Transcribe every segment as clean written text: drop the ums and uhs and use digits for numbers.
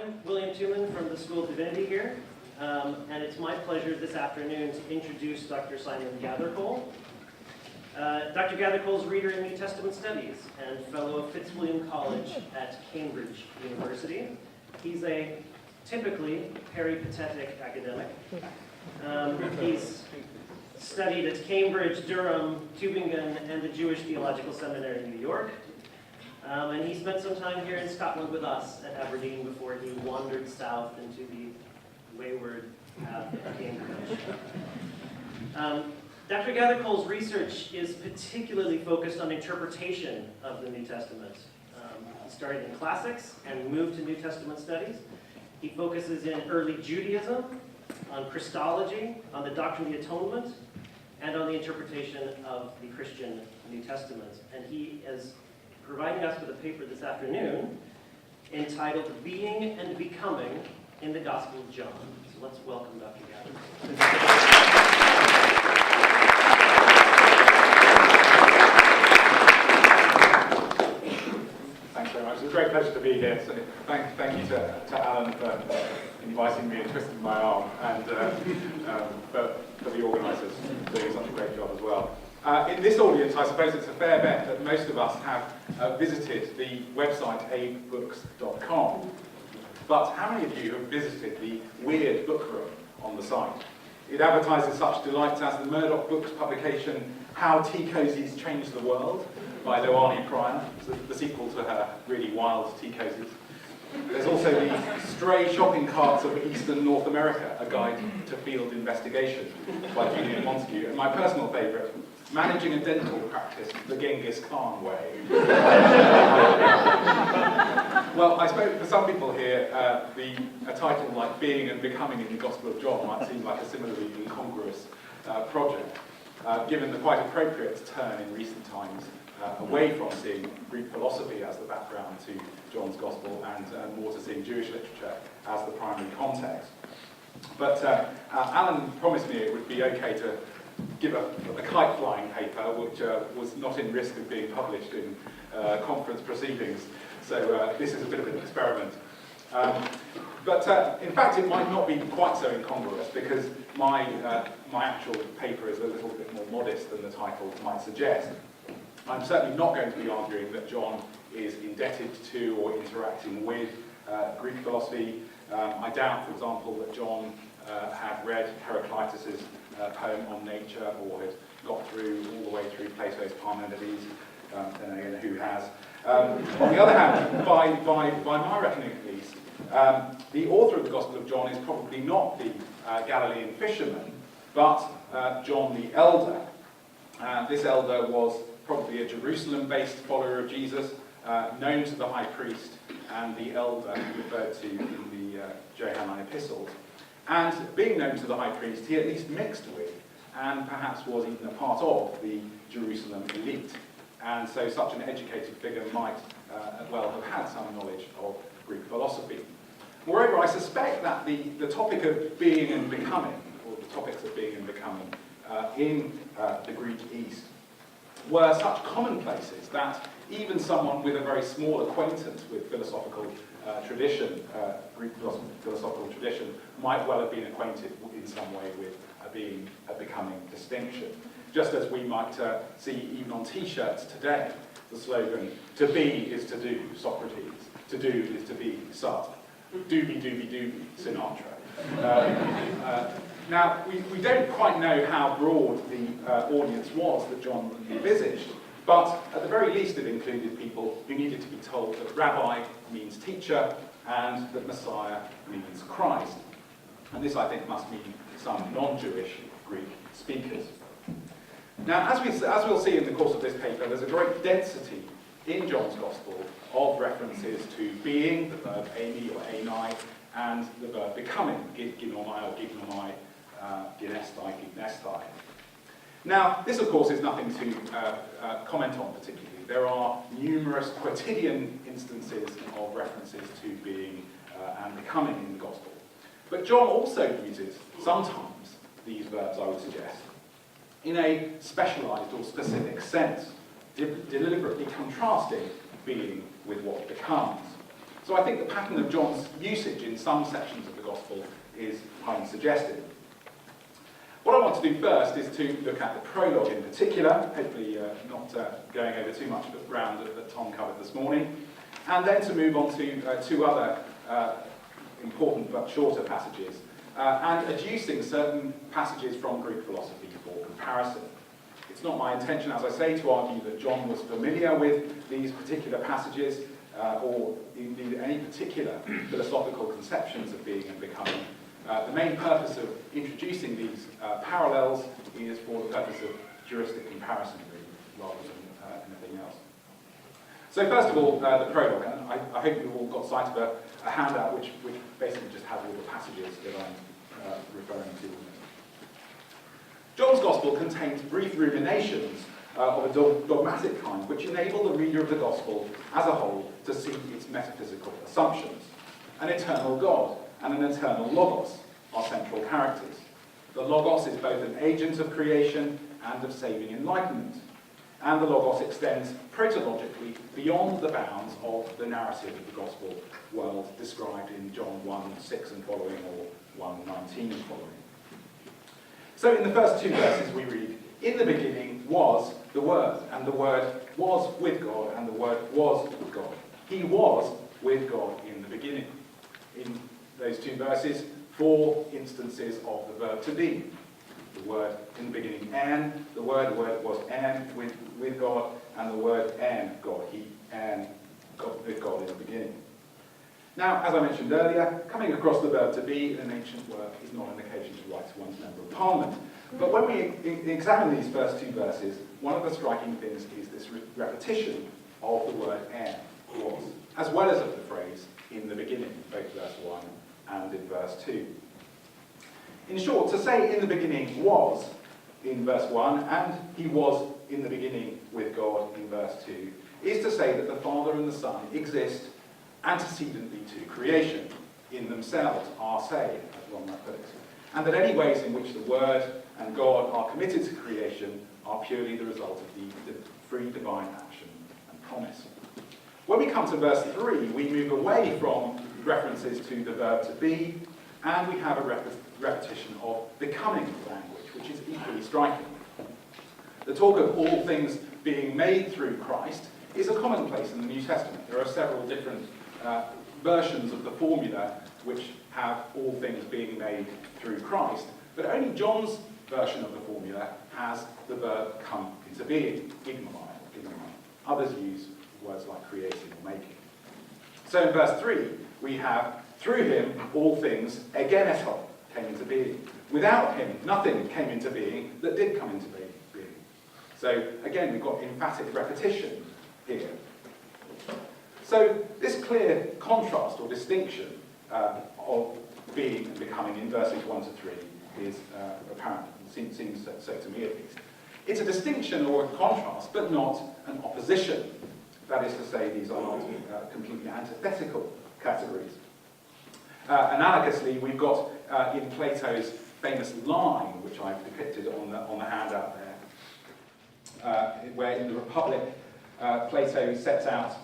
I'm William Tooman from the School of Divinity here, and it's my pleasure this afternoon to introduce Dr. Simon Gathercole. Dr. Gathercole is reader in New Testament Studies and fellow of Fitzwilliam College at Cambridge University. He's a typically peripatetic academic. He's studied at Cambridge, Durham, Tübingen, and the Jewish Theological Seminary in New York. And he spent some time here in Scotland with us at Aberdeen before he wandered south into the wayward path of Cambridge. Dr. Gathercole's research is particularly focused on interpretation of the New Testament. He started in classics and moved to New Testament studies. He focuses in early Judaism, on Christology, on the doctrine of the atonement, and on the interpretation of the Christian New Testament. And he is providing us with a paper this afternoon entitled Being and Becoming in the Gospel of John. So let's welcome Dr. Gathercole. Thanks very much. It's a great pleasure to be here. So thank you to Alan for inviting me and twisting my arm, and for the organisers doing such a great job as well. In this audience, I suppose it's a fair bet that most of us have visited the website abebooks.com. But how many of you have visited the weird book room on the site? It advertises such delights as the Murdoch Books publication How Tea Cozies Changed the World by Loani Pryor, the sequel to her really wild tea cozies. There's also the Stray Shopping Carts of Eastern North America, a guide to field investigation by Julian Montague, and my personal favourite, Managing a Dental Practice the Genghis Khan Way. Well, I suppose for some people here, a title like Being and Becoming in the Gospel of John might seem like a similarly incongruous project, given the quite appropriate turn in recent times away from seeing Greek philosophy as the background to John's Gospel and more to seeing Jewish literature as the primary context. But Alan promised me it would be okay to give a kite-flying paper, which was not in risk of being published in conference proceedings. So this is a bit of an experiment. But in fact, it might not be quite so incongruous, because my actual paper is a little bit more modest than the title might suggest. I'm certainly not going to be arguing that John is indebted to or interacting with Greek philosophy. I doubt, for example, that John had read Heraclitus's poem on nature, or had got through all the way through Plato's Parmenides, and again, who has. On the other hand, by my reckoning at least, the author of the Gospel of John is probably not the Galilean fisherman, but John the Elder. This elder was probably a Jerusalem-based follower of Jesus, known to the high priest and the elder referred to in the Johannine epistles. And being known to the high priest, he at least mixed with, and perhaps was even a part of, the Jerusalem elite. And so such an educated figure might well have had some knowledge of Greek philosophy. Moreover, I suspect that the topic of being and becoming, or the topics of being and becoming, in the Greek East were such commonplaces that even someone with a very small acquaintance with philosophical tradition, Greek philosophical tradition, might well have been acquainted in some way with a being, a becoming distinction. Just as we might see even on t-shirts today, the slogan, "To be is to do, Socrates. To do is to be, Sartre. Doobie, doobie, doobie, Sinatra." Now, we don't quite know how broad the audience was that John envisaged, but at the very least it included people who needed to be told that rabbi means teacher and that Messiah means Christ. And this, I think, must mean some non-Jewish Greek speakers. Now, as we'll see in the course of this paper, there's a great density in John's Gospel of references to being, the verb eimi or einai, and the verb becoming, ginomai or gignomai, ginestai, gignestai. Now, this, of course, is nothing to comment on particularly. There are numerous quotidian instances of references to being and becoming in the Gospel. But John also uses, sometimes, these verbs, I would suggest, in a specialised or specific sense, deliberately contrasting being with what becomes. So I think the pattern of John's usage in some sections of the Gospel is highly suggestive. What I want to do first is to look at the prologue in particular, hopefully not going over too much of the ground that Tom covered this morning, and then to move on to two other important but shorter passages, and adducing certain passages from Greek philosophy for comparison. It's not my intention, as I say, to argue that John was familiar with these particular passages, or indeed any particular philosophical conceptions of being and becoming. The main purpose of introducing these parallels is for the purpose of juristic comparison, really, rather than anything else. So first of all, the prologue, and I hope you've all got sight of a handout which basically just has all the passages that I'm referring to. John's Gospel contains brief ruminations of a dogmatic kind which enable the reader of the Gospel as a whole to see its metaphysical assumptions. An eternal God and an eternal Logos are central characters. The Logos is both an agent of creation and of saving enlightenment. And the Logos extends protologically beyond the bounds of the narrative of the Gospel world described in John 1:6 and following, or 1:19 and following. So in the first two verses we read, "In the beginning was the Word, and the Word was with God, and the Word was God. He was with God in the beginning." In those two verses, 4 instances of the verb to be. The word in the beginning, and the word was and with God, and the word and God. He and God with God in the beginning. Now, as I mentioned earlier, coming across the verb to be in an ancient work is not an occasion to write to one's Member of Parliament. But when we examine these first two verses, one of the striking things is this repetition of the word and, was, as well as of the phrase in the beginning, both verse 1 and in verse 2. In short, to say in the beginning was in verse 1 and he was in the beginning with God in verse 2 is to say that the Father and the Son exist antecedently to creation, in themselves are say, as one might put it, and that any ways in which the Word and God are committed to creation are purely the result of the free divine action and promise. When we come to verse 3, we move away from references to the verb to be, and we have a repetition of becoming language, which is equally striking. The talk of all things being made through Christ is a commonplace in the New Testament. There are several different versions of the formula which have all things being made through Christ, but only John's version of the formula has the verb come into being, ignomai. Others use words like creating or making. So in verse 3, we have, through him, all things, egeneto, came into being. Without him, nothing came into being that did come into being. So again, we've got emphatic repetition here. So this clear contrast or distinction of being and becoming in verses 1 to 3 is apparent, seems so to me at least. It's a distinction or a contrast, but not an opposition. That is to say, these are not completely antithetical categories. Analogously, we've got in Plato's famous line, which I've depicted on the handout there, where in the Republic, Plato sets out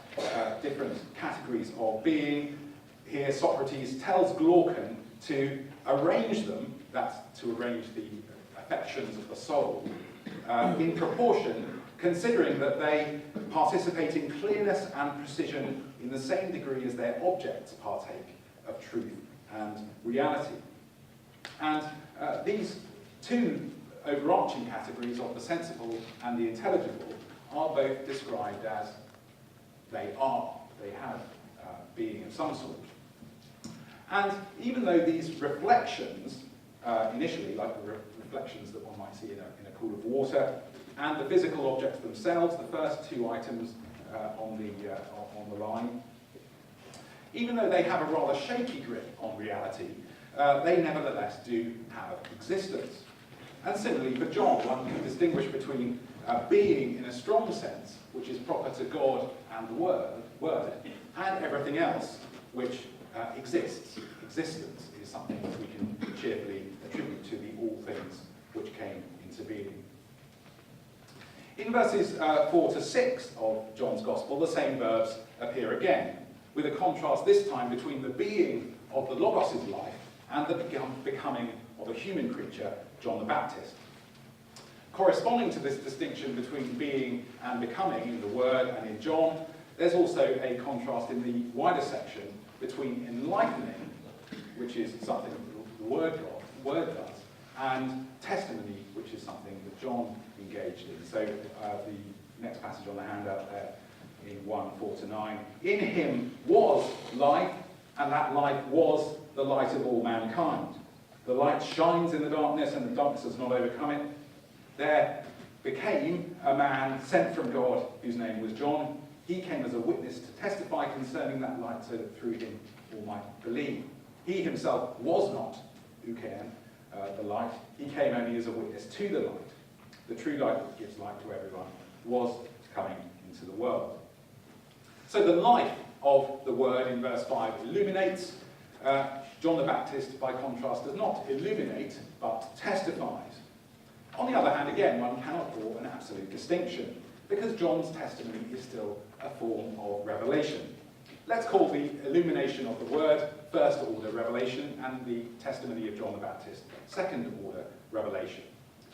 different categories of being. Here, Socrates tells Glaucon to arrange them, that's to arrange the affections of the soul, in proportion, considering that they participate in clearness and precision in the same degree as their objects partake of truth and reality. And these two overarching categories of the sensible and the intelligible are both described as they have being of some sort. And even though these reflections, initially, like the reflections that one might see in a pool of water, and the physical objects themselves, the first two items on the line, even though they have a rather shaky grip on reality, they nevertheless do have existence. And similarly for John, one can distinguish between being in a strong sense, which is proper to God and the Word, and everything else which exists. Existence is something that we can cheerfully attribute to the all things which came into being. In verses 4 to 6 of John's Gospel, the same verbs appear again. with a contrast this time between the being of the Logos' life and the becoming of a human creature, John the Baptist. Corresponding to this distinction between being and becoming in the Word and in John, there's also a contrast in the wider section between enlightening, which is something that the Word does, and testimony, which is something that John engaged in. So the next passage on the handout there in 1:4-9. In him was life, and that life was the light of all mankind. The light shines in the darkness, and the darkness has not overcome it. There became a man sent from God, whose name was John. He came as a witness to testify concerning that light, so that through him all might believe. He himself was not Uken, the light. He came only as a witness to the light. The true light that gives light to everyone was coming into the world. So the life of the Word in verse 5 illuminates. John the Baptist, by contrast, does not illuminate, but testifies. On the other hand, again, one cannot draw an absolute distinction, because John's testimony is still a form of revelation. Let's call the illumination of the Word first-order revelation, and the testimony of John the Baptist second-order revelation.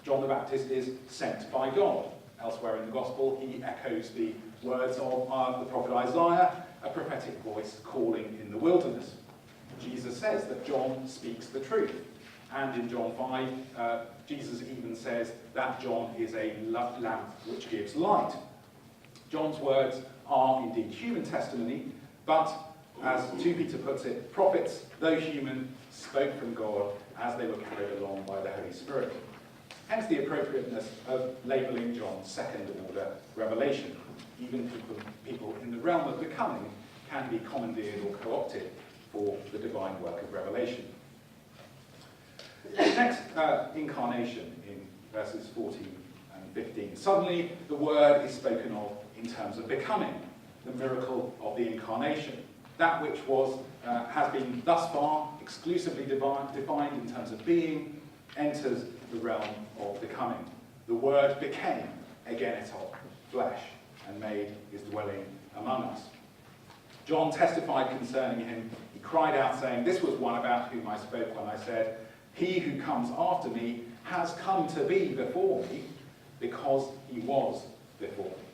John the Baptist is sent by God. Elsewhere in the Gospel, he echoes the words of the prophet Isaiah, a prophetic voice calling in the wilderness. Jesus says that John speaks the truth. And in John 5, Jesus even says that John is a lamp which gives light. John's words are indeed human testimony, but as 2 Peter puts it, prophets, though human, spoke from God as they were carried along by the Holy Spirit. Hence the appropriateness of labelling John's second-order revelation. Even people in the realm of becoming can be commandeered or co-opted for the divine work of revelation. Next, incarnation in verses 14 and 15. Suddenly, the Word is spoken of in terms of becoming, the miracle of the incarnation. That which has been thus far exclusively defined in terms of being, enters the realm of becoming. The Word became a Gathercole, flesh, and made his dwelling among us. John testified concerning him. He cried out, saying, "This was one about whom I spoke when I said, 'He who comes after me has come to be before me, because he was before me.'"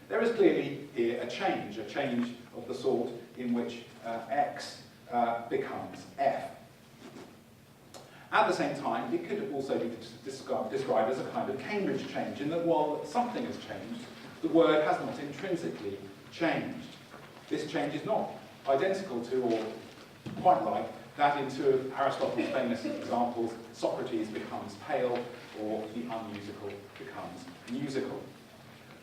There is clearly here a change of the sort in which X becomes F. At the same time, it could also be described as a kind of Cambridge change, in that while something has changed, the Word has not intrinsically changed. This change is not identical to, or quite like, that in two of Aristotle's famous examples, Socrates becomes pale, or the unmusical becomes musical.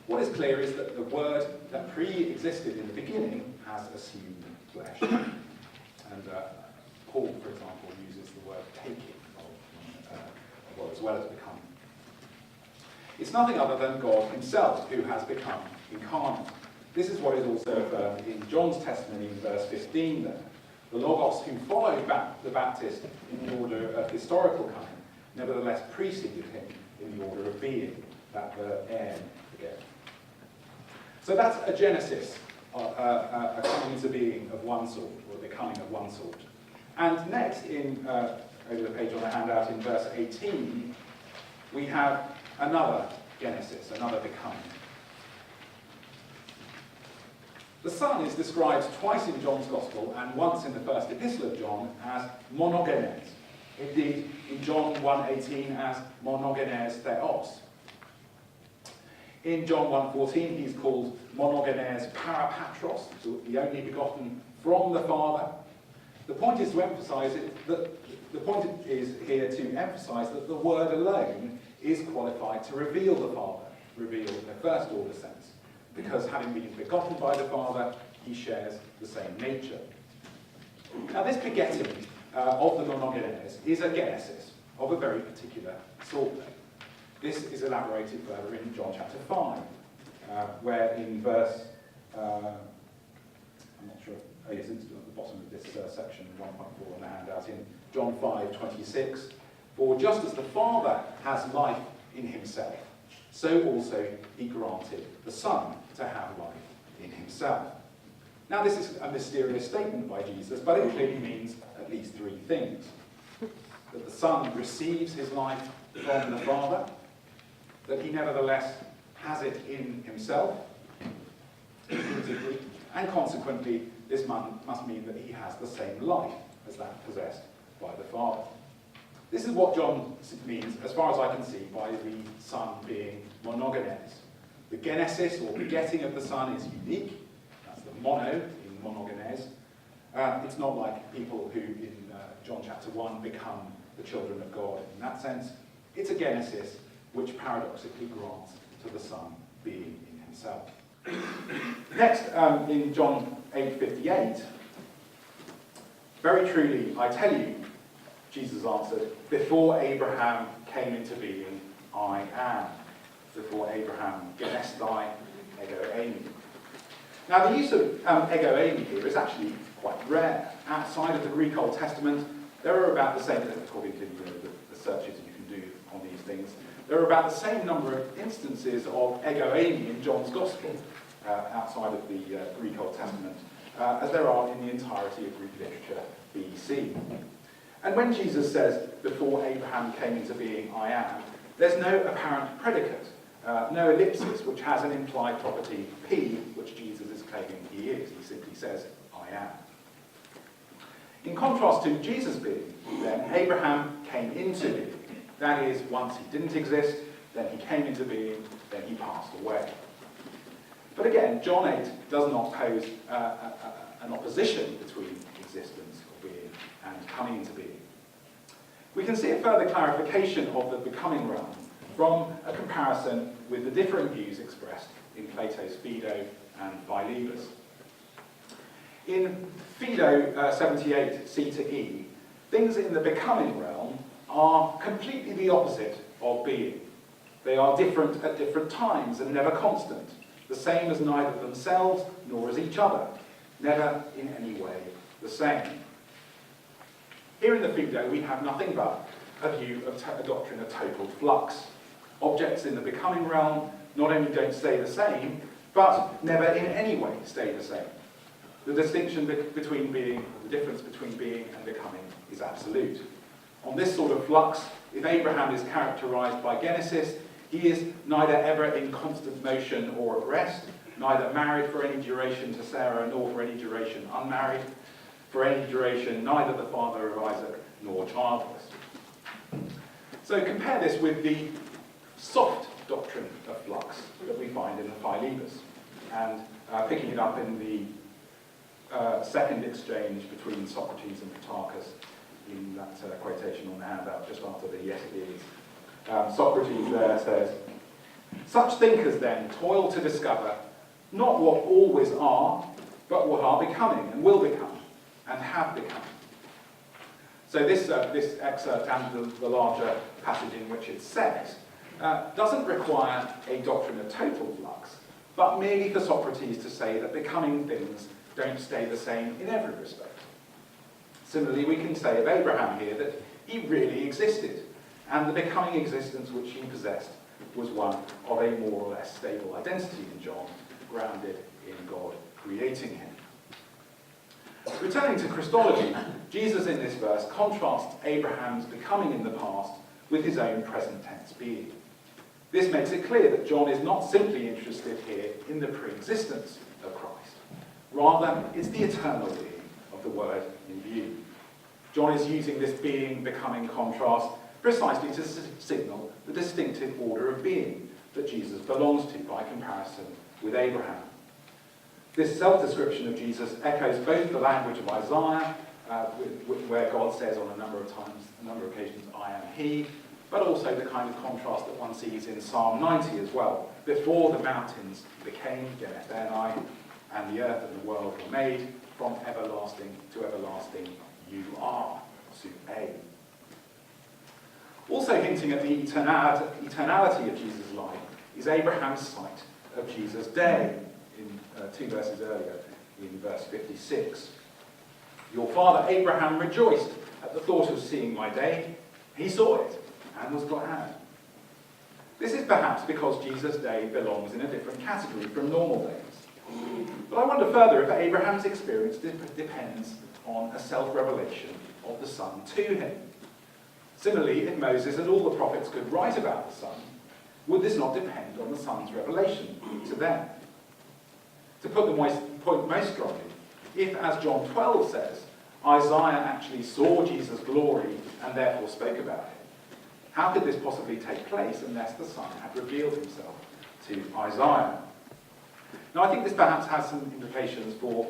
What is clear is that the Word that pre-existed in the beginning has assumed flesh. And Paul, for example, uses the word taking, as well as becoming. It's nothing other than God himself who has become incarnate. This is what is also affirmed in John's testimony in verse 15 there. The Logos who followed the Baptist in the order of historical coming, nevertheless preceded him in the order of being, that verb en again. So that's a genesis, a coming into being of one sort, or becoming of one sort. And next, over the page on the handout in verse 18, we have another genesis, another becoming. The Son is described twice in John's Gospel and once in the first epistle of John as monogenes. Indeed, in John 1:18 as monogenes theos. In John 1:14, he's called monogenes parapatros, so the only begotten from the Father. The point is to emphasize that the Word alone is qualified to reveal the Father, reveal in a first-order sense, because having been begotten by the Father, he shares the same nature. Now, this begetting of the monogenes is a genesis of a very particular sort. This is elaborated further in John chapter 5, where in verse, I'm not sure, it's at the bottom of this section, 1.4 on the handout, in John 5:26, "For just as the Father has life in himself, so also he granted the Son to have life in himself." Now, this is a mysterious statement by Jesus, but it clearly means at least three things. That the Son receives his life from the Father, that he nevertheless has it in himself, intrinsically, and consequently, this must mean that he has the same life as that possessed by the Father. This is what John means, as far as I can see, by the Son being monogenes. The genesis, or begetting of the Son, is unique. That's the mono in monogenes. It's not like people who, in John chapter 1, become the children of God in that sense. It's a genesis which paradoxically grants to the Son being in himself. Next, in John 8:58, very truly, I tell you, Jesus answered, before Abraham came into being, I am. Before Abraham, genestai, ego eimi. Now, the use of ego eimi here is actually quite rare. Outside of the Greek Old Testament, there are about the same, according to the searches you can do on these things, there are about the same number of instances of ego eimi in John's Gospel outside of the Greek Old Testament as there are in the entirety of Greek literature BC. And when Jesus says, before Abraham came into being, I am, there's no apparent predicate, no ellipsis, which has an implied property P, which Jesus is claiming he is. He simply says, I am. In contrast to Jesus being, then Abraham came into being. That is, once he didn't exist, then he came into being, then he passed away. But again, John 8 does not pose an opposition between existence or being and coming into being. We can see a further clarification of the becoming realm from a comparison with the differing views expressed in Plato's Phaedo and Philebus. In Phaedo 78, C to E, things in the becoming realm are completely the opposite of being. They are different at different times and never constant, the same as neither themselves nor as each other, never in any way the same. Here in the Phaedo, we have nothing but a view of a doctrine of total flux. Objects in the becoming realm not only don't stay the same, but never in any way stay the same. The distinction between being, the difference between being and becoming is absolute. On this sort of flux, if Abraham is characterized by Genesis, he is neither ever in constant motion or at rest, neither married for any duration to Sarah nor for any duration unmarried, for any duration neither the father of Isaac nor childless. So compare this with the soft doctrine of flux that we find in the Philebus, and picking it up in the second exchange between Socrates and Protarchus in that quotation on the handout just after the yes it is. Socrates there says, such thinkers then toil to discover not what always are, but what are becoming and will become and have become. So this excerpt and the larger passage in which it's set doesn't require a doctrine of total flux, but merely for Socrates to say that becoming things don't stay the same in every respect. Similarly, we can say of Abraham here that he really existed, and the becoming existence which he possessed was one of a more or less stable identity in John, grounded in God creating him. Returning to Christology, Jesus in this verse contrasts Abraham's becoming in the past with his own present tense being. This makes it clear that John is not simply interested here in the pre-existence of Christ. Rather, it's the eternal being of the Word in view. John is using this being-becoming contrast precisely to signal the distinctive order of being that Jesus belongs to by comparison with Abraham. This self-description of Jesus echoes both the language of Isaiah, where God says on a number of occasions, I am he, but also the kind of contrast that one sees in Psalm 90 as well. Before the mountains became Genethenai, and the earth and the world were made, from everlasting to everlasting, you are, Su'e. Also hinting at the eternality of Jesus' life is Abraham's sight of Jesus' day, in 2 verses earlier, in verse 56. Your father Abraham rejoiced at the thought of seeing my day. He saw it and was glad. This is perhaps because Jesus' day belongs in a different category from normal days. But I wonder further if Abraham's experience depends on a self-revelation of the Son to him. Similarly, if Moses and all the prophets could write about the Son, would this not depend on the Son's revelation to them? To put the point most strongly, if, as John 12 says, Isaiah actually saw Jesus' glory and therefore spoke about it, how could this possibly take place unless the Son had revealed himself to Isaiah? Now, I think this perhaps has some implications for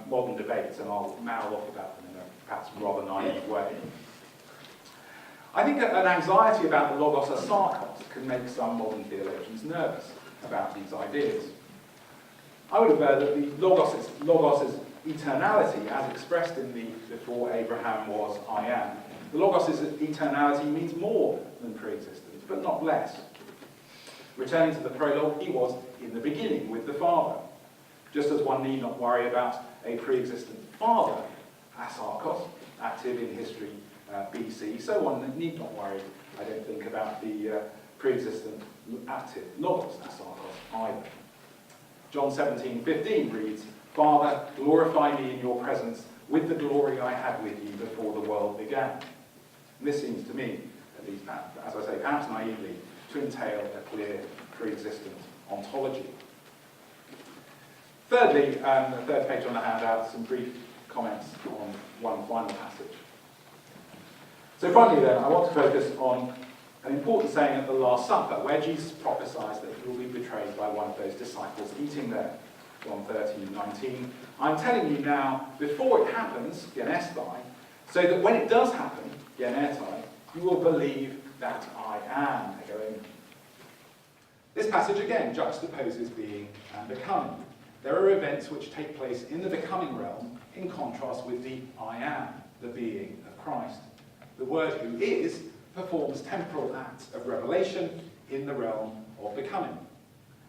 modern debates, and I'll mouth off about them in a perhaps rather naive way. I think an anxiety about the logos as sarkos can make some modern theologians nervous about these ideas. I would aver that the logos' eternality, as expressed in the before Abraham was, I am, the logos' eternality means more than pre-existence, but not less. Returning to the prologue, he was in the beginning with the Father. Just as one need not worry about a pre-existent Father, asarkos, active in history BC, so one need not worry, I don't think, about the pre-existent active logos, asarkos, either. John 17:15 reads, Father, glorify me in your presence with the glory I had with you before the world began. And this seems to me, at least, as I say, perhaps naively, to entail a clear pre-existent ontology. Thirdly, the third page on the handout, some brief comments on one final passage. So finally then, I want to focus on an important saying at the Last Supper, where Jesus prophesies that he will be betrayed by one of those disciples eating there. John 13:19. I'm telling you now, before it happens, genestai, so that when it does happen, genetai, you will believe that I am, egoing. This passage again juxtaposes being and becoming. There are events which take place in the becoming realm in contrast with the I am, the being of Christ. The Word who is performs temporal acts of revelation in the realm of becoming.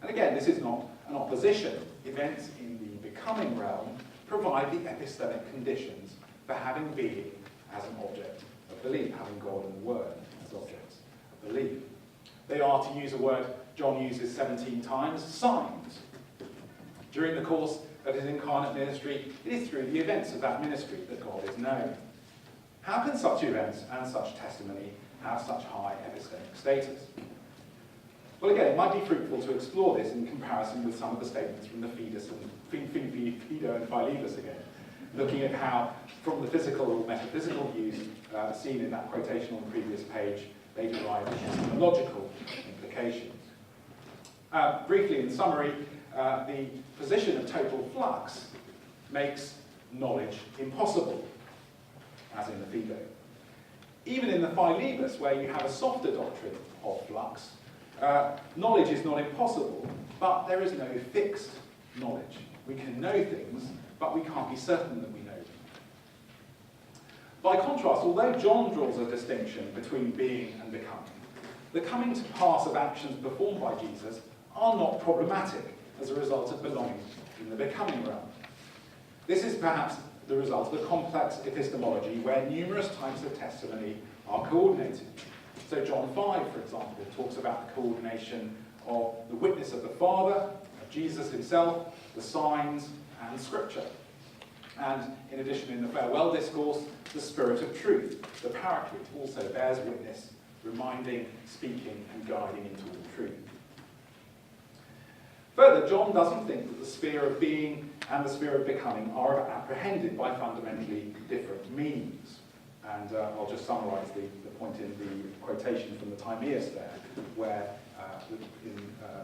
And again, this is not an opposition. Events in the becoming realm provide the epistemic conditions for having being as an object of belief, having God and the Word as objects of belief. They are, to use a word John uses 17 times, signs. During the course of his incarnate ministry, it is through the events of that ministry that God is known. How can such events and such testimony have such high epistemic status? Well, again, it might be fruitful to explore this in comparison with some of the statements from the Fido and Philetus again, looking at how, from the physical or metaphysical views seen in that quotation on the previous page, they derive epistemological implications. Briefly, in summary, the position of total flux makes knowledge impossible, as in the Fido. Even in the Philebus, where you have a softer doctrine of flux, knowledge is not impossible, but there is no fixed knowledge. We can know things, but we can't be certain that we know them. By contrast, although John draws a distinction between being and becoming, the coming to pass of actions performed by Jesus are not problematic as a result of belonging in the becoming realm. This is perhaps the result of a complex epistemology where numerous types of testimony are coordinated. So John 5, for example, talks about the coordination of the witness of the Father, of Jesus himself, the signs, and Scripture. And in addition, in the farewell discourse, the Spirit of truth, the Paraclete, also bears witness, reminding, speaking, and guiding into all truth. Further, John doesn't think that the sphere of being and the sphere of becoming are apprehended by fundamentally different meanings. And I'll just summarise the point in the quotation from the Timaeus there, where in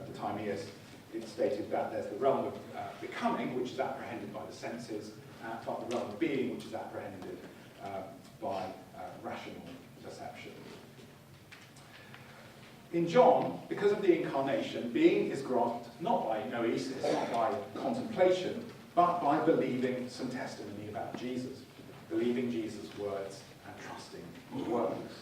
the Timaeus it's stated that there's the realm of becoming, which is apprehended by the senses, but the realm of being, which is apprehended by rational perception. In John, because of the incarnation, being is grasped not by noesis, not by contemplation, but by believing some testimony about Jesus, believing Jesus' words and trusting his works.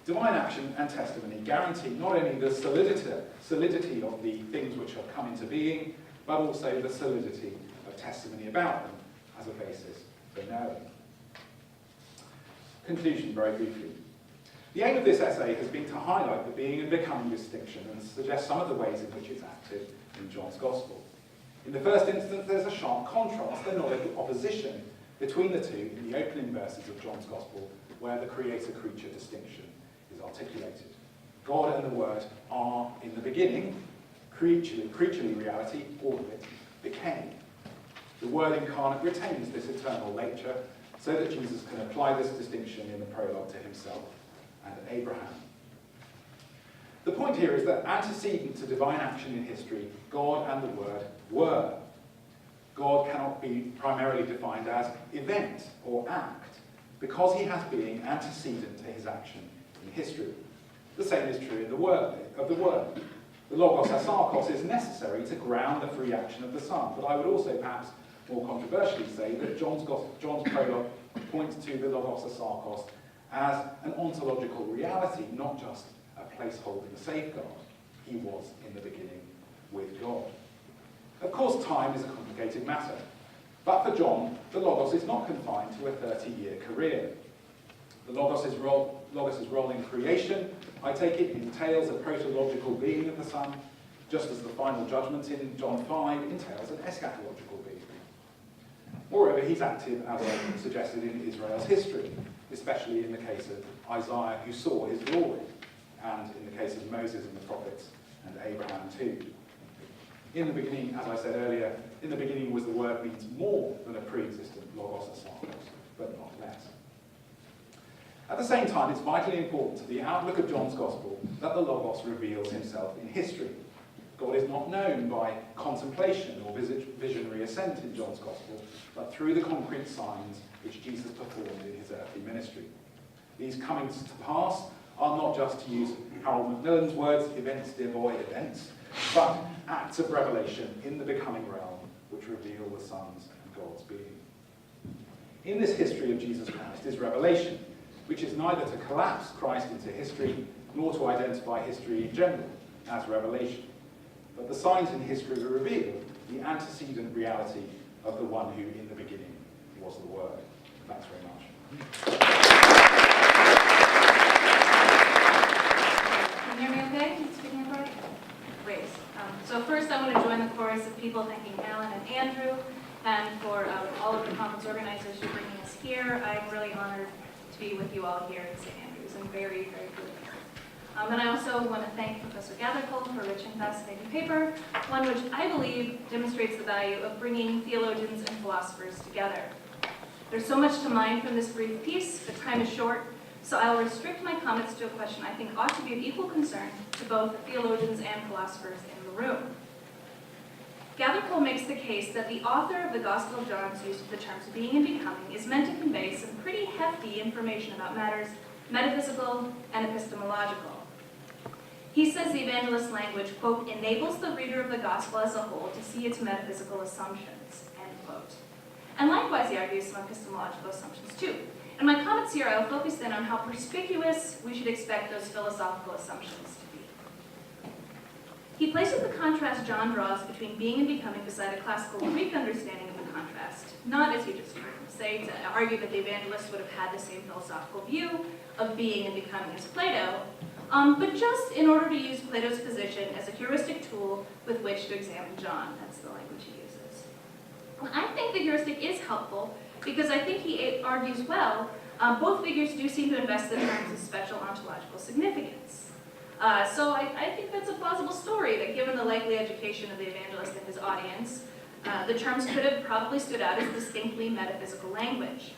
Divine action and testimony guarantee not only the solidity of the things which have come into being, but also the solidity of testimony about them as a basis for knowing. Conclusion, very briefly. The aim of this essay has been to highlight the being and becoming distinction and suggest some of the ways in which it's active in John's Gospel. In the first instance, there's a sharp contrast and not opposition between the two in the opening verses of John's Gospel, where the creator-creature distinction is articulated. God and the Word are, in the beginning, creaturely reality, all of it, became. The Word incarnate retains this eternal nature so that Jesus can apply this distinction in the prologue to himself and Abraham. The point here is that antecedent to divine action in history, God and the Word were. God cannot be primarily defined as event or act, because he has being antecedent to his action in history. The same is true in the Word. The logos asarkos is necessary to ground the free action of the Son, but I would also perhaps more controversially say that John's prologue points to the logos asarkos as an ontological reality, not just a placeholder, a safeguard. He was in the beginning with God. Of course, time is a complicated matter, but for John, the logos is not confined to a 30-year career. The logos' role in creation, I take it, entails a protological being of the Son, just as the final judgment in John 5 entails an eschatological being. Moreover, he's active, as I suggested, in Israel's history, especially in the case of Isaiah, who saw his glory, and in the case of Moses and the prophets, and Abraham too. In the beginning, as I said earlier, in the beginning was the Word means more than a pre-existent logos asarkos, but not less. At the same time, it's vitally important to the outlook of John's Gospel that the logos reveals himself in history. God is not known by contemplation or visionary assent in John's Gospel, but through the concrete signs which Jesus performed in his earthly ministry. These comings to pass are not just, to use Harold Macmillan's words, events devoid events, but acts of revelation in the becoming realm which reveal the Son's and God's being. In this history of Jesus Christ is revelation, which is neither to collapse Christ into history nor to identify history in general as revelation. But the signs in history reveal the antecedent reality of the one who in the beginning was the Word. Thanks very much. Can you hear me okay? Is it speaking up right? Great. So first I want to join the chorus of people thanking Alan and Andrew and for all of the conference organizers for bringing us here. I'm really honored to be with you all here at St. Andrews. I'm very, very grateful. And I also want to thank Professor Gathercole for a rich and fascinating paper, one which I believe demonstrates the value of bringing theologians and philosophers together. There's so much to mine from this brief piece, but time is short, so I will restrict my comments to a question I think ought to be of equal concern to both theologians and philosophers in the room. Gathercole makes the case that the author of the Gospel of John's use of the terms being and becoming is meant to convey some pretty hefty information about matters metaphysical and epistemological. He says the evangelist's language, quote, enables the reader of the gospel as a whole to see its metaphysical assumptions, end quote. And likewise, he argues some epistemological assumptions too. In my comments here, I will focus then on how perspicuous we should expect those philosophical assumptions to be. He places the contrast John draws between being and becoming beside a classical Greek understanding of the contrast, not, as you just heard him say, to argue that the evangelist would have had the same philosophical view of being and becoming as Plato, but just in order to use Plato's position as a heuristic tool with which to examine John. That's the language he uses. I think the heuristic is helpful because I think he argues well, both figures do seem to invest the terms of special ontological significance. So I think that's a plausible story, that given the likely education of the evangelist and his audience, the terms could have probably stood out as distinctly metaphysical language.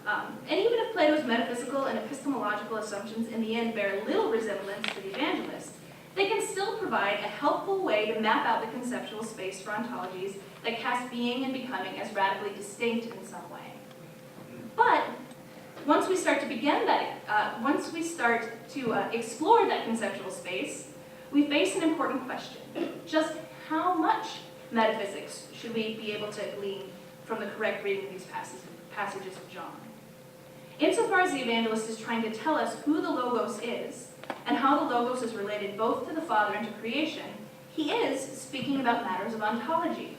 And even if Plato's metaphysical and epistemological assumptions in the end bear little resemblance to the evangelist, they can still provide a helpful way to map out the conceptual space for ontologies that cast being and becoming as radically distinct in some way. But once we start to explore that conceptual space, we face an important question. Just how much metaphysics should we be able to glean from the correct reading of these passages of John? Insofar as the evangelist is trying to tell us who the Logos is, and how the Logos is related both to the Father and to creation, he is speaking about matters of ontology.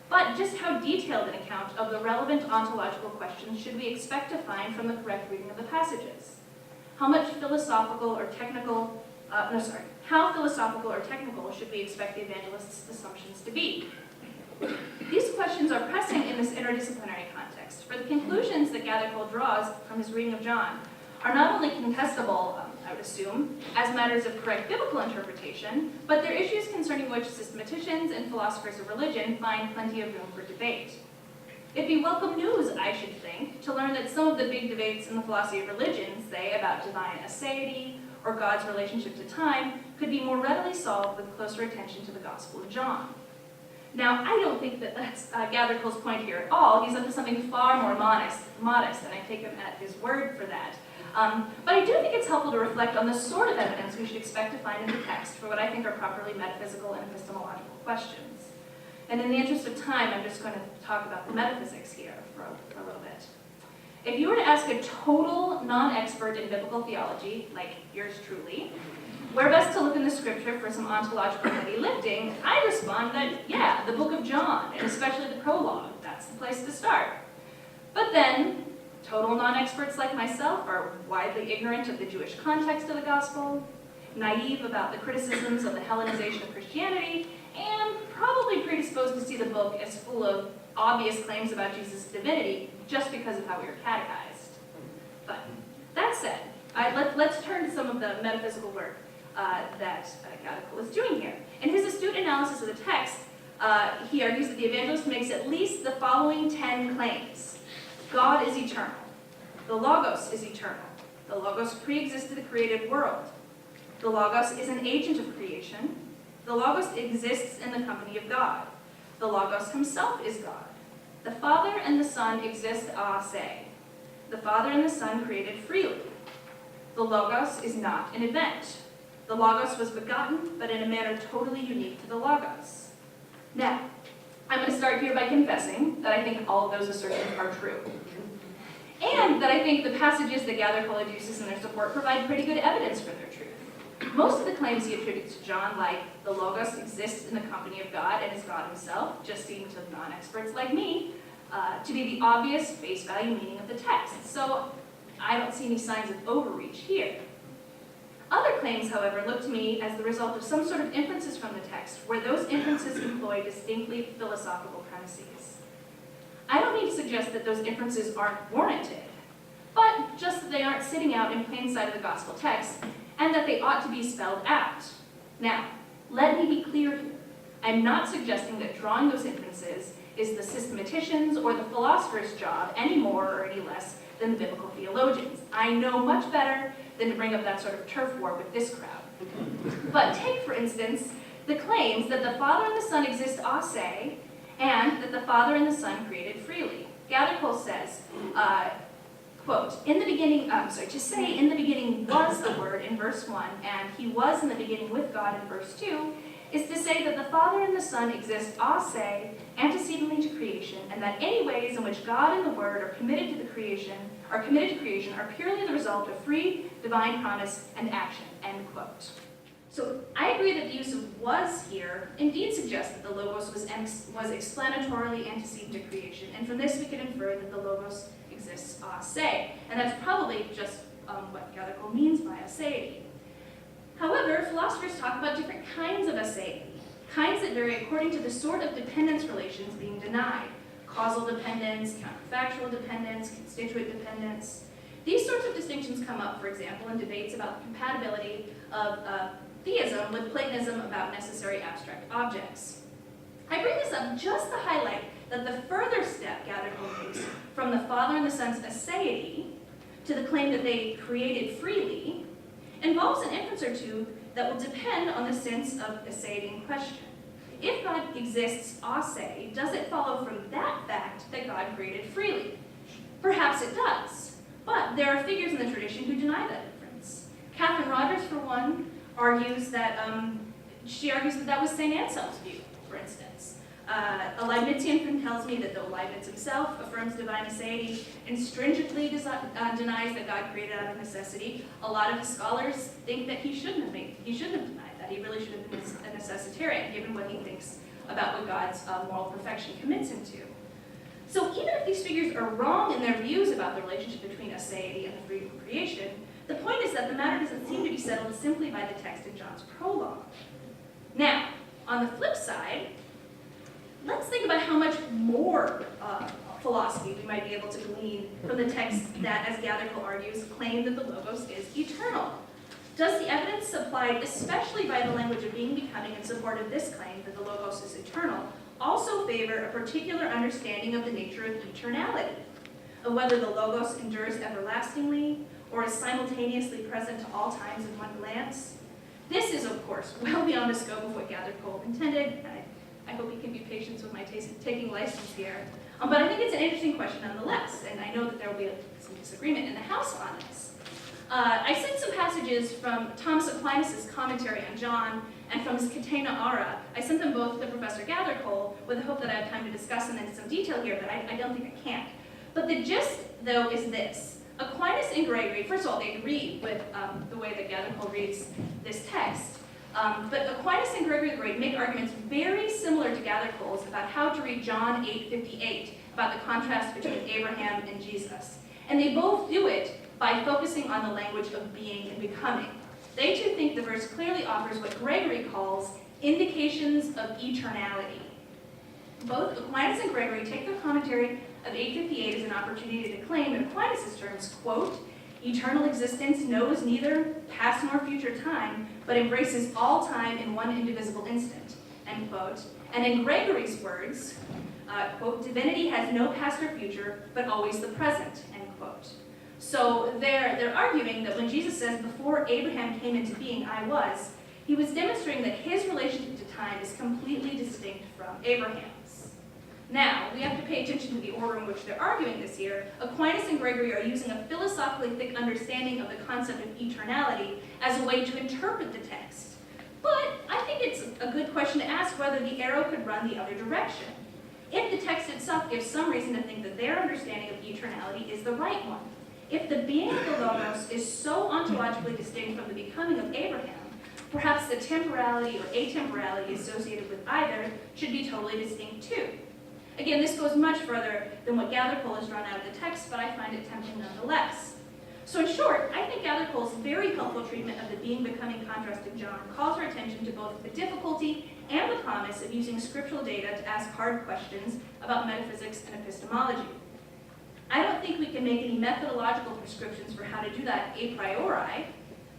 But just how detailed an account of the relevant ontological questions should we expect to find from the correct reading of the passages? how philosophical or technical should we expect the evangelist's assumptions to be? These questions are pressing in this interdisciplinary context, for the conclusions that Gathercole draws from his reading of John are not only contestable, I would assume, as matters of correct biblical interpretation, but they're issues concerning which systematicians and philosophers of religion find plenty of room for debate. It'd be welcome news, I should think, to learn that some of the big debates in the philosophy of religion, say about divine aseity or God's relationship to time, could be more readily solved with closer attention to the Gospel of John. Now, I don't think that that's Gathercole's point here at all. He's up to something far more modest, and I take him at his word for that. But I do think it's helpful to reflect on the sort of evidence we should expect to find in the text for what I think are properly metaphysical and epistemological questions. And in the interest of time, I'm just going to talk about the metaphysics here for a little bit. If you were to ask a total non-expert in biblical theology, like yours truly, where best to look in the scripture for some ontological heavy lifting, I'd respond that, yeah, the book of John, and especially the prologue, that's the place to start. But then, total non-experts like myself are widely ignorant of the Jewish context of the gospel, naive about the criticisms of the Hellenization of Christianity, and probably predisposed to see the book as full of obvious claims about Jesus' divinity just because of how we were catechized. But that said, let's turn to some of the metaphysical work that Gathercole is doing here. In his astute analysis of the text, he argues that the evangelist makes at least the following 10 claims. God is eternal. The Logos is eternal. The Logos pre-existed the created world. The Logos is an agent of creation. The Logos exists in the company of God. The Logos himself is God. The Father and the Son exist a se. The Father and the Son created freely. The Logos is not an event. The Logos was begotten, but in a manner totally unique to the Logos. Now, I'm going to start here by confessing that I think all of those assertions are true. And that I think the passages that Gathercole adduces in their support provide pretty good evidence for their truth. Most of the claims he attributes to John, like the Logos exists in the company of God and is God himself, just seem to non-experts like me to be the obvious face value meaning of the text. So I don't see any signs of overreach here. Other claims, however, look to me as the result of some sort of inferences from the text, where those inferences employ distinctly philosophical premises. I don't mean to suggest that those inferences aren't warranted, but just that they aren't sitting out in plain sight of the gospel text, and that they ought to be spelled out. Now, let me be clear here. I'm not suggesting that drawing those inferences is the systematician's or the philosopher's job any more or any less than the biblical theologians. I know much better than to bring up that sort of turf war with this crowd. But take, for instance, the claims that the Father and the Son exist a se, and that the Father and the Son created freely. Gathercole says, quote, in the beginning, to say in the beginning was the Word in verse 1, and he was in the beginning with God in verse 2, is to say that the Father and the Son exist a se, antecedently to creation, and that any ways in which God and the Word are committed to creation are purely the result of free divine promise and action, end quote. So I agree that the use of was here indeed suggests that the Logos was explanatorily antecedent to creation, and from this we can infer that the Logos exists a se, and that's probably just what Gathercole means by aseity. However, philosophers talk about different kinds of aseity, kinds that vary according to the sort of dependence relations being denied. Causal dependence, counterfactual dependence, constituent dependence. These sorts of distinctions come up, for example, in debates about the compatibility of theism with Platonism about necessary abstract objects. I bring this up just to highlight that the further step Gathercole makes from the Father and the Son's aseity to the claim that they created freely involves an inference or two that will depend on the sense of aseity in question. If God exists a se, does it follow from that fact that God created freely? Perhaps it does, but there are figures in the tradition who deny that inference. Catherine Rogers, for one, argues that that was St. Anselm's view, for instance. A Leibnizian tells me that though Leibniz himself affirms divine aseity and stringently denies that God created out of necessity, a lot of his scholars think that he shouldn't have denied that. He really should have been a necessitarian, given what he thinks about what God's moral perfection commits him to. So even if these figures are wrong in their views about the relationship between aseity and the free creation, The point is that the matter doesn't seem to be settled simply by the text in John's prologue. Now, on the flip side, let's think about how much more philosophy we might be able to glean from the text that, as Gathercole argues, claim that the Logos is eternal. Does the evidence supplied, especially by the language of being, becoming, in support of this claim that the Logos is eternal, also favor a particular understanding of the nature of eternality, of whether the Logos endures everlastingly or is simultaneously present to all times in one glance? This is, of course, well beyond the scope of what Gathercole intended. I hope you can be patient with my taking license here. But I think it's an interesting question nonetheless, and I know that there will be some disagreement in the House on this. I sent some passages from Thomas Aquinas' commentary on John and from his Catena Ara. I sent them both to Professor Gathercole with the hope that I have time to discuss them in some detail here, but I don't think I can. But the gist, though, is this. Aquinas and Gregory, first of all, they agree with the way that Gathercole reads this text. But Aquinas and Gregory the Great make arguments very similar to Gathercole's about how to read John 8:58, about the contrast between Abraham and Jesus. And they both do it by focusing on the language of being and becoming. They too think the verse clearly offers what Gregory calls indications of eternality. Both Aquinas and Gregory take their commentary of 8:58 as an opportunity to claim, in Aquinas' terms, quote, eternal existence knows neither past nor future time, but embraces all time in one indivisible instant, end quote. And in Gregory's words, quote, divinity has no past or future, but always the present, end quote. So they're arguing that when Jesus says, before Abraham came into being, I was, he was demonstrating that his relationship to time is completely distinct from Abraham's. Now, we have to pay attention to the order in which they're arguing this here. Aquinas and Gregory are using a philosophically thick understanding of the concept of eternality as a way to interpret the text. But I think it's a good question to ask whether the arrow could run the other direction. If the text itself gives some reason to think that their understanding of eternality is the right one, if the being of the Logos is so ontologically distinct from the becoming of Abraham, perhaps the temporality or atemporality associated with either should be totally distinct too. Again, this goes much further than what Gathercole has drawn out of the text, but I find it tempting nonetheless. So in short, I think Gathercole's very helpful treatment of the being-becoming contrast in John calls our attention to both the difficulty and the promise of using scriptural data to ask hard questions about metaphysics and epistemology. I don't think we can make any methodological prescriptions for how to do that a priori.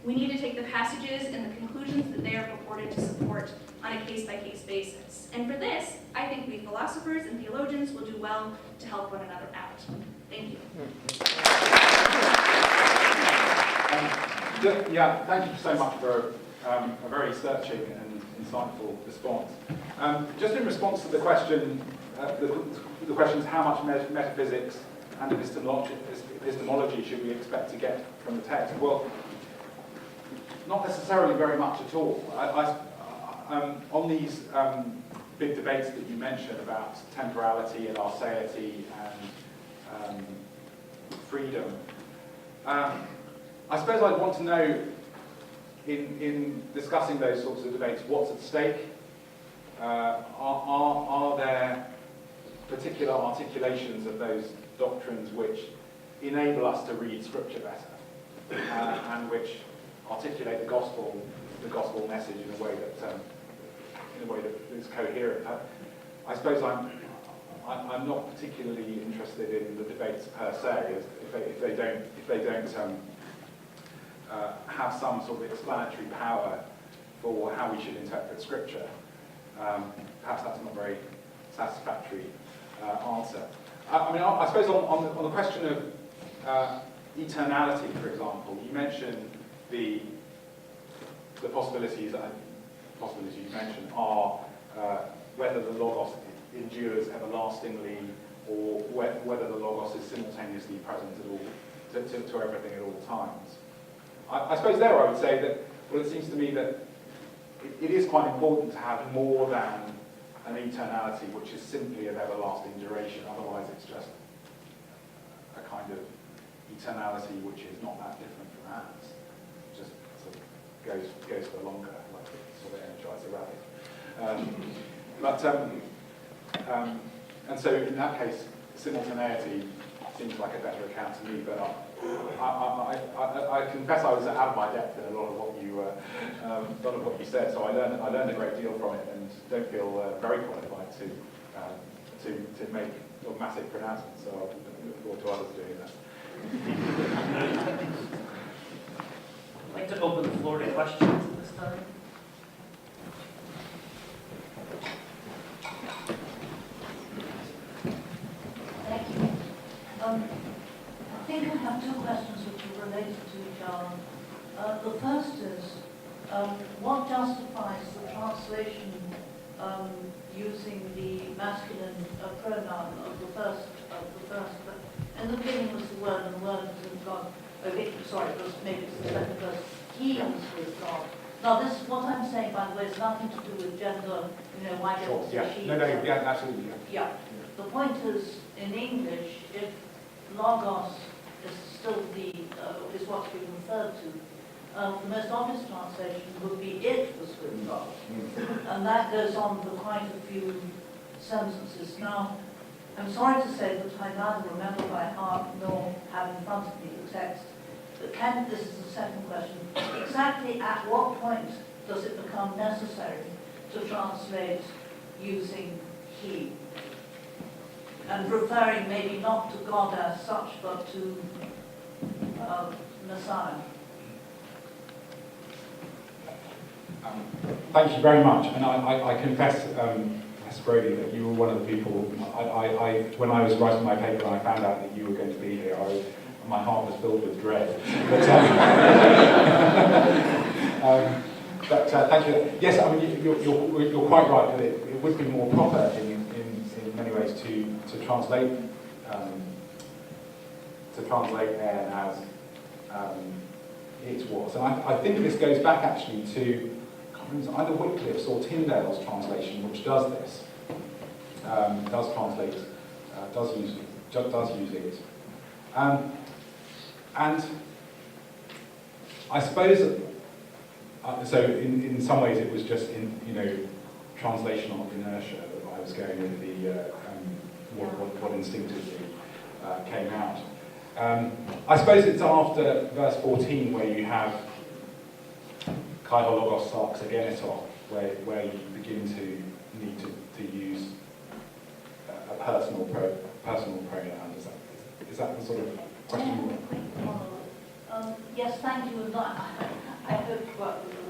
We need to take the passages and the conclusions that they are purported to support on a case-by-case basis. And for this, I think we philosophers and theologians will do well to help one another out. Thank you. Yeah, thank you so much for a very searching and insightful response. Just in response to the question, the questions how much metaphysics and epistemology should we expect to get from the text? Well, not necessarily very much at all. On these big debates that you mentioned about temporality and arseity and freedom, I suppose I'd want to know, in discussing those sorts of debates, what's at stake? Are there particular articulations of those doctrines which enable us to read Scripture better, and which articulate the gospel message in a way that is coherent? I suppose I'm not particularly interested in the debates per se, if they don't have some sort of explanatory power for how we should interpret Scripture. Perhaps that's not a very satisfactory answer. I suppose on the question of eternality, for example, you mentioned the possibilities you mentioned are whether the Logos endures everlastingly, or whether the Logos is simultaneously present at all to everything at all times. I suppose there I would say that, well, it seems to me that it is quite important to have more than an eternality which is simply of everlasting duration. Otherwise it's just a kind of eternality which is not that different from ours. It just sort of goes for longer, like sort of Energizer rabbit. And so in that case, simultaneity seems like a better account to me, but I confess I was out of my depth in a lot of what you said, so I learned a great deal from it, and don't feel very qualified to make dogmatic pronouncements. So I look forward to others doing that. I'd like to open the floor to questions at this time. Thank you. I think I have two questions which are related to each other. The first is, what justifies the translation using the masculine pronoun of the first? In the beginning was the word, and the word was with God. Okay, sorry, maybe it's the second verse. He was with God. Now, this, what I'm saying, by the way, is nothing to do with gender. Why don't we say she? No, absolutely. Yeah. The point is, in English, if logos is still is what's being referred to, the most obvious translation would be it was with God. And that goes on for quite a few sentences. Now, I'm sorry to say that I neither remember by heart nor have in front of me the text. But this is the second question, exactly at what point does it become necessary to translate using he? And referring maybe not to God as such, but to Messiah. Thank you very much. And I confess, Ms. Brody, that you were one of the people, when I was writing my paper and I found out that you were going to be here, my heart was filled with dread. But thank you. Yes, I mean, you're quite right that it would be more proper in many ways to translate Aaron as it was. And I think this goes back actually to either Wycliffe's or Tyndale's translation, which does this, does use it. And I suppose, so in some ways it was just translational inertia that I was going with what instinctively came out. I suppose it's after verse 14 where you have kai ho logos sarx ageneto, where you begin to need to use a personal pronoun. Is that the sort of question? Yes, thank you. And I hope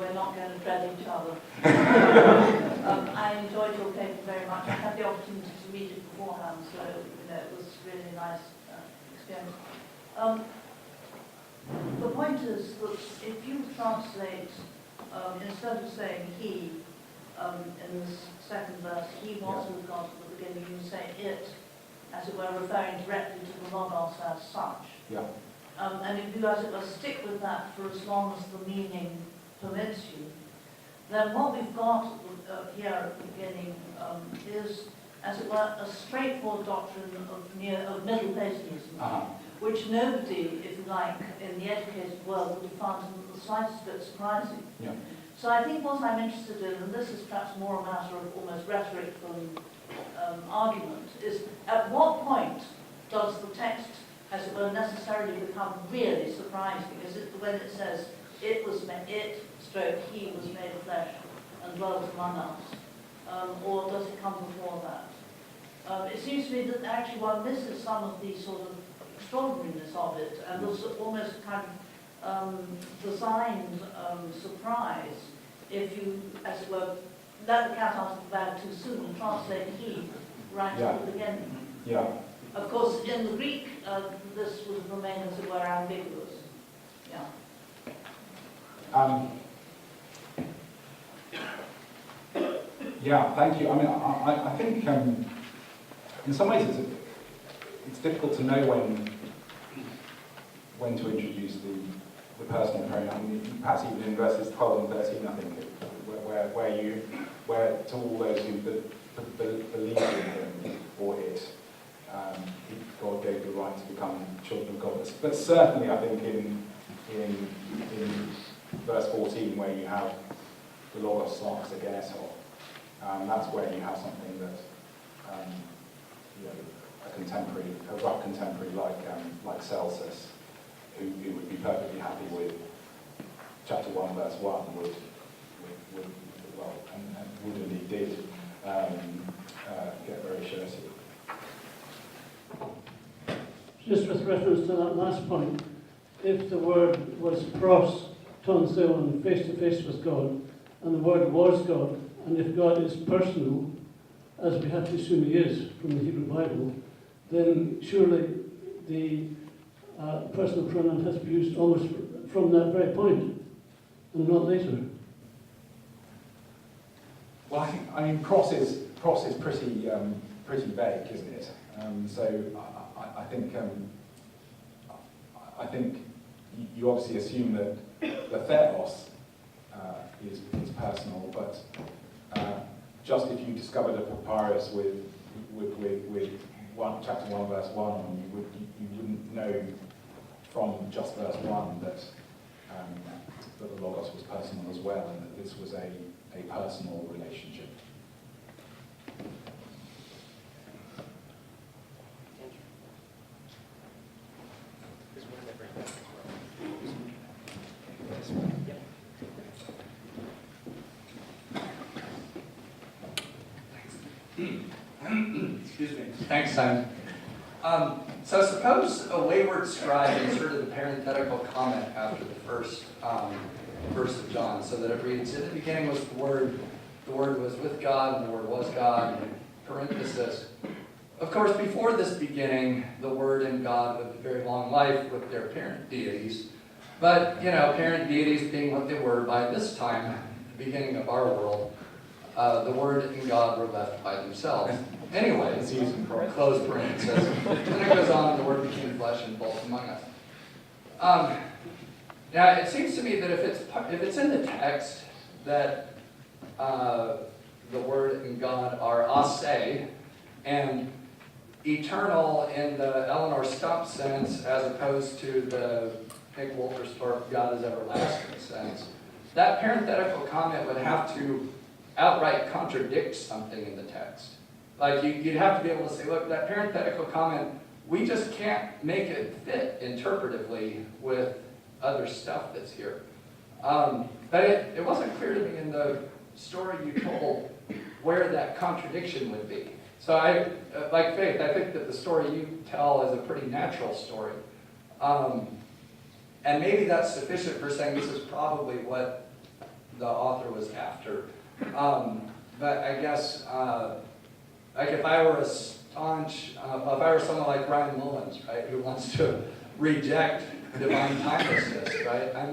we're not going to dread each other. I enjoyed your paper very much. I had the opportunity to read it beforehand, so it was really nice experience. The point is that if you translate, instead of saying he, in this second verse, he was with God at the beginning, you say it, as it were, referring directly to the logos as such. Yeah. And if you, as it were, stick with that for as long as the meaning permits you, then what we've got here at the beginning is, as it were, a straightforward doctrine of Middle Platonism, which nobody, if you like, in the educated world would have found the slightest bit surprising. Yeah. So I think what I'm interested in, and this is perhaps more a matter of almost rhetoric than argument, is at what point does the text, as it were, necessarily become really surprising? Is it when it says, he was made flesh and dwelt among us? Or does it come before that? It seems to me that actually one misses some of the sort of extraordinariness of it, and there's almost kind of designed surprise if you, as it were, let the cat out of the bag too soon and translate he right at the beginning. Yeah. Of course, in the Greek, this would remain, as it were, ambiguous. Yeah. Yeah, thank you. I mean, I think in some ways it's difficult to know when to introduce the personal pronoun. Perhaps even in verses 12 and 13, I think, where to all those who believe in him or it, God gave the right to become children of God. But certainly, I think in verse 14, where you have the logos sarx ageneto, that's where you have something that a rough contemporary like Celsus who would be perfectly happy with chapter 1, verse 1 would well, and would indeed did get very shirty. Just with reference to that last point, if the Word was pros ton theon, face to face with God, and the Word was God, and if God is personal, as we have to assume He is from the Hebrew Bible, then surely the personal pronoun has to be used almost from that very point, and not later. Well, I mean, pros is pretty vague, isn't it? So I think you obviously assume that the theos is personal, but just if you discovered a papyrus with chapter 1, verse 1, you wouldn't know from just verse 1 that the Logos was personal as well, and that this was a personal relationship. Excuse me. Thanks, Simon. So suppose a wayward scribe inserted a parenthetical comment after the first verse of John, so that it reads, "In the beginning was the Word was with God, and the Word was God," and parenthesis. Of course, before this beginning, the Word and God lived a very long life with their parent deities. But, parent deities being what they were by this time, the beginning of our world, the Word and God were left by themselves. Anyway, close parenthesis. And it goes on, the Word became flesh and dwelt among us. Now, it seems to me that if it's in the text that the Word and God are ase, and eternal in the Eleanor Stump sense, as opposed to the Nick Wolterstorff God is everlasting sense, that parenthetical comment would have to outright contradict something in the text. Like, you'd have to be able to say, look, that parenthetical comment, we just can't make it fit interpretively with other stuff that's here. But it wasn't clear to me in the story you told where that contradiction would be. So like Faith, I think that the story you tell is a pretty natural story. And maybe that's sufficient for saying this is probably what the author was after. But I guess, like if I were a staunch, if I were someone like Ryan Mullins, right, who wants to reject divine timelessness, right, I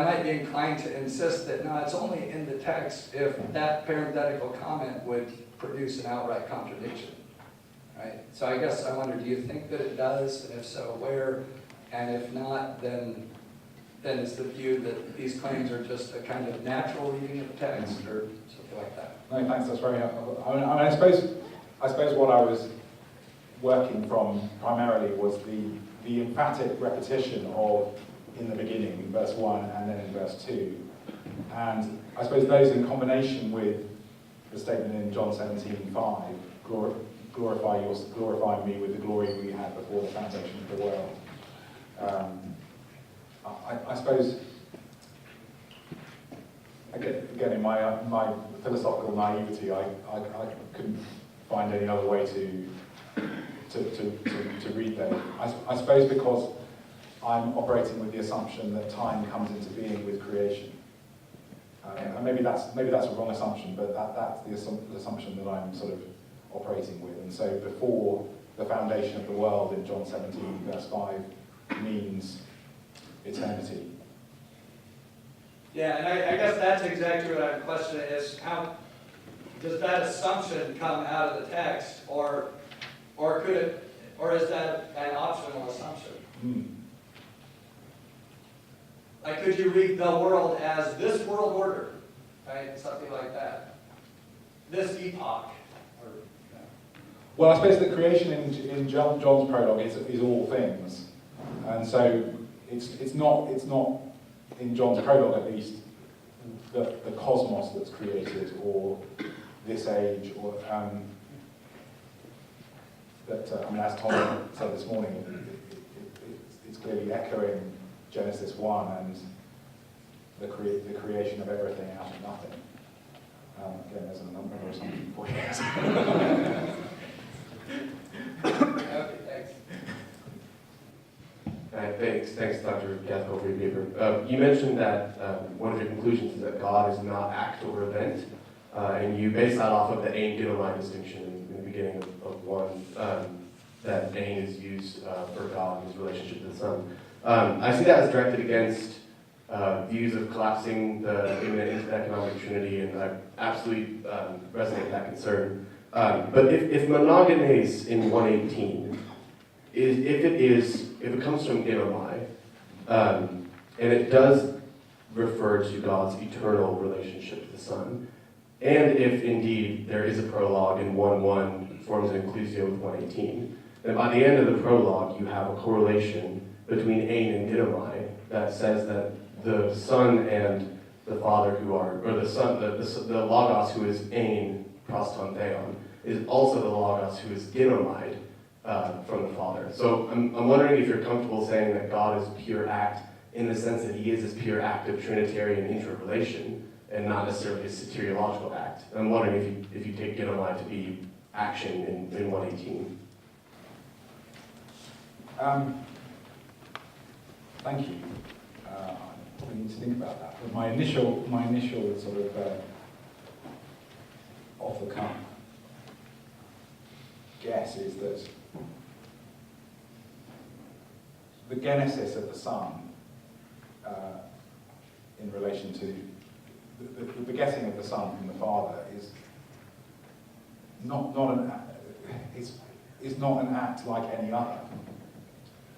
might be inclined to insist that no, it's only in the text if that parenthetical comment would produce an outright contradiction, right? So I guess I wonder, do you think that it does, and if so, where? And if not, then is the view that these claims are just a kind of natural reading of text or something like that? No, thanks, that's very helpful. I suppose what I was working from primarily was the emphatic repetition of in the beginning, in verse 1 and then in verse 2. And I suppose those in combination with the statement in John 17:5, glorify me with the glory we had before the foundation of the world. I suppose, again, in my philosophical naivety, I couldn't find any other way to read them. I suppose because I'm operating with the assumption that time comes into being with creation. And maybe that's a wrong assumption, but that's the assumption that I'm sort of operating with. And so before the foundation of the world in John 17, verse 5, means eternity. Yeah, and I guess that's exactly what I'm questioning is how does that assumption come out of the text, or is that an optional assumption? Like, could you read the world as this world order, right? Something like that. This epoch. Well, I suppose the creation in John's prologue is all things, and so it's not in John's prologue at least the cosmos that's created or this age or as Tom said this morning, clearly echoing Genesis 1 and the creation of everything out of nothing. Again, there's a number or something for you. Thanks, Dr. Gathercole, for your paper. You mentioned that one of your conclusions is that God is not act or event, and you base that off of the ain Ginomai distinction in the beginning of 1, that ain is used for God and his relationship to the Son. I see that as directed against views of collapsing the immanent economic trinity, and I absolutely resonate with that concern. But if monogenes in 118, if it comes from Ginomai, and it does refer to God's eternal relationship to the Son, and if indeed there is a prologue in 1:1 forms an inclusio with 118, then by the end of the prologue you have a correlation between ain and Ginomai that says that the Son and the Father who are, or the Son, the Logos who is ain proston theon, is also the Logos who is Ginomai from the Father. So I'm wondering if you're comfortable saying that God is pure act in the sense that he is this pure act of Trinitarian interrelation and not necessarily a soteriological act. I'm wondering if you take Ginomai to be action in 118. Thank you. I need to think about that. But my initial sort of off the cuff guess is that the genesis of the Son in relation to the begetting of the Son from the Father is not an act like any other,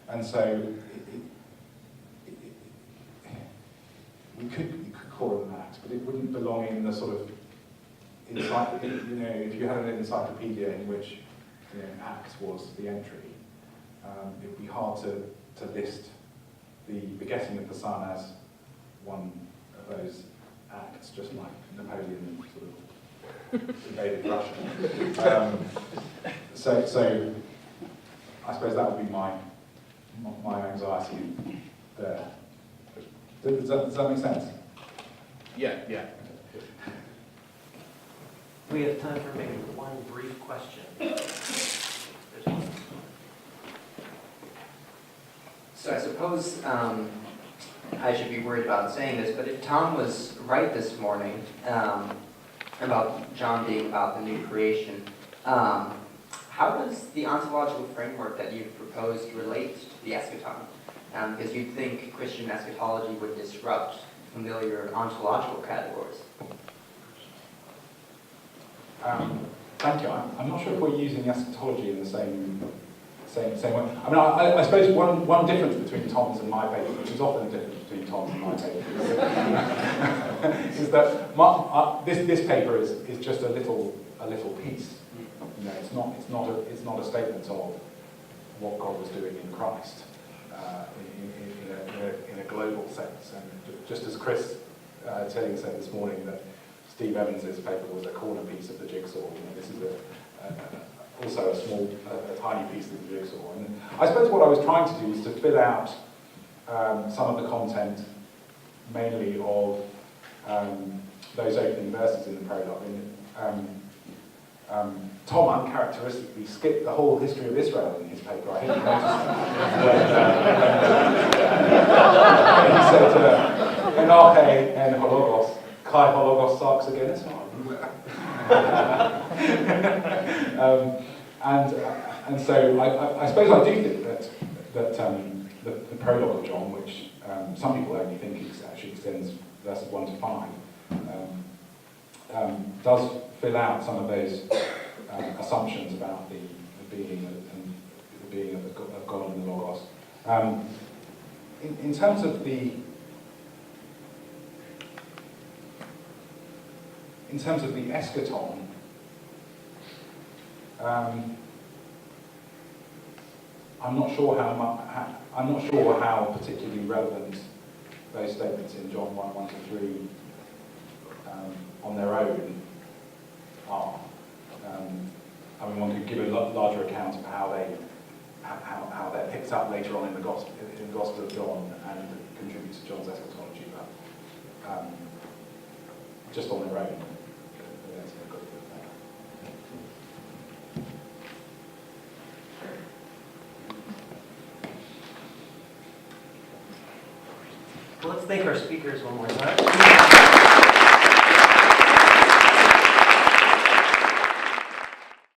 and so you could call it an act, but it wouldn't belong in the sort of if you had an encyclopedia in which act was the entry, it would be hard to list the begetting of the Son as one of those acts, just like Napoleon sort of invaded Russia. So I suppose that would be my anxiety there. Does that make sense? Yeah. We have time for maybe one brief question. There's one. So I suppose I should be worried about saying this, but if Tom was right this morning about John being about the new creation, how does the ontological framework that you've proposed relate to the eschaton? Because you'd think Christian eschatology would disrupt familiar ontological categories. Thank you. I'm not sure if we're using eschatology in the same way. I mean, I suppose one difference between Tom's and my paper, which is often a difference between Tom's and my paper, is that this paper is just a little piece. It's not a statement of what God was doing in Christ in a global sense. And just as Chris Tilling said this morning that Steve Evans's paper was a corner piece of the jigsaw, this is also a tiny piece of the jigsaw. And I suppose what I was trying to do is to fill out some of the content, mainly of those opening verses in the prologue. Tom uncharacteristically skipped the whole history of Israel in his paper. I didn't notice that. He said, "Enarche en hologos, kai hologos sarx against." And so I suppose I do think that the prologue of John, which some people only think actually extends verses 1 to 5, does fill out some of those assumptions about the being and the being of God and the Logos. In terms of the eschaton, I'm not sure how particularly relevant those statements in John 1 to 3 on their own are. I mean, one could give a larger account of how they're picked this up later on in the Gospel of John and contribute to John's eschatology, but just on their own. That's a good thing. Well, let's thank our speakers one more time.